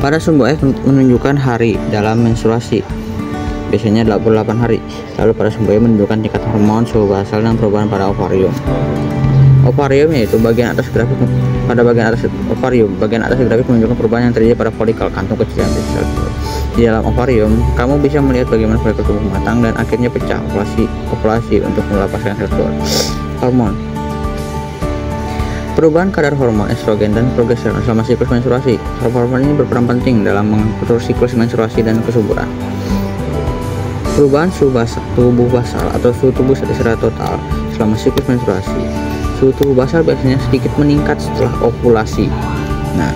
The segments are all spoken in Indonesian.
Pada sumber X menunjukkan hari dalam menstruasi, biasanya 88 hari. Lalu pada sumber Y menunjukkan tingkat hormon, suhu basal, dan perubahan pada ovarium. Ovarium yaitu bagian atas grafik. Pada bagian atas ovarium, bagian atas grafik menunjukkan perubahan yang terjadi pada folikel kantung kecil yang besar. Di dalam ovarium, kamu bisa melihat bagaimana folikel tumbuh matang dan akhirnya pecah ovulasi untuk melepaskan sel telur. Hormon. Perubahan kadar hormon estrogen dan progesteron selama siklus menstruasi. Hormon ini berperan penting dalam mengatur siklus menstruasi dan kesuburan. Perubahan suhu tubuh basal atau suhu tubuh secara total selama siklus menstruasi. Suhu tubuh basal biasanya sedikit meningkat setelah ovulasi. Nah,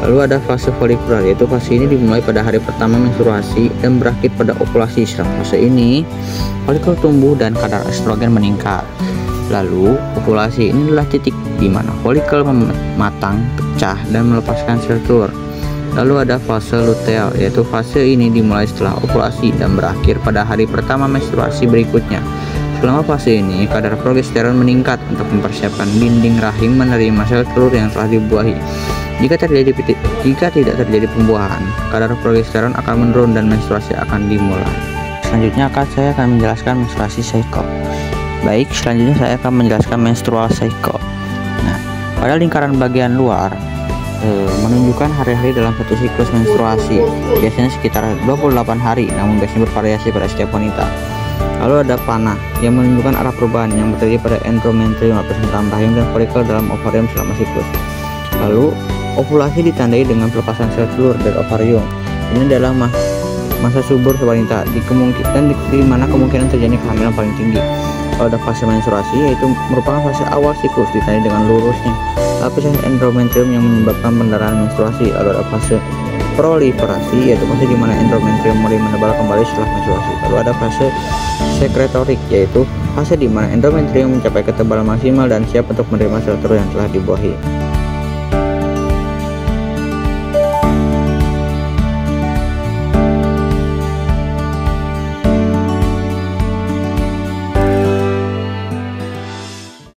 lalu ada fase folikular, yaitu fase ini dimulai pada hari pertama menstruasi dan berakhir pada ovulasi. Selama fase ini, folikel tumbuh dan kadar estrogen meningkat. Lalu, ovulasi ini adalah titik di mana folikel matang, pecah, dan melepaskan sel telur. Lalu ada fase luteal, yaitu fase ini dimulai setelah ovulasi dan berakhir pada hari pertama menstruasi berikutnya. Selama fase ini, kadar progesteron meningkat untuk mempersiapkan dinding rahim menerima sel telur yang telah dibuahi. Jika tidak terjadi pembuahan, kadar progesteron akan menurun dan menstruasi akan dimulai. Selanjutnya saya akan menjelaskan menstruasi cycle. Baik, selanjutnya saya akan menjelaskan menstrual cycle. Nah, pada lingkaran bagian luar menunjukkan hari-hari dalam satu siklus menstruasi, biasanya sekitar 28 hari, namun biasanya bervariasi pada setiap wanita. Lalu ada panah yang menunjukkan arah perubahan yang terjadi pada endometrium, lapisan dalam rahim, dan folikel dalam ovarium selama siklus. Lalu ovulasi ditandai dengan pelepasan sel telur dari ovarium. Ini adalah masa subur wanita, di mana kemungkinan terjadi kehamilan paling tinggi. Lalu ada fase menstruasi, yaitu merupakan fase awal siklus ditandai dengan lurusnya lapisan endometrium yang menyebabkan pendarahan menstruasi. Lalu ada fase proliferasi, yaitu fase di mana endometrium mulai menebal kembali setelah menstruasi. Lalu ada fase sekretorik, yaitu fase di mana endometrium mencapai ketebalan maksimal dan siap untuk menerima sel telur yang telah dibuahi.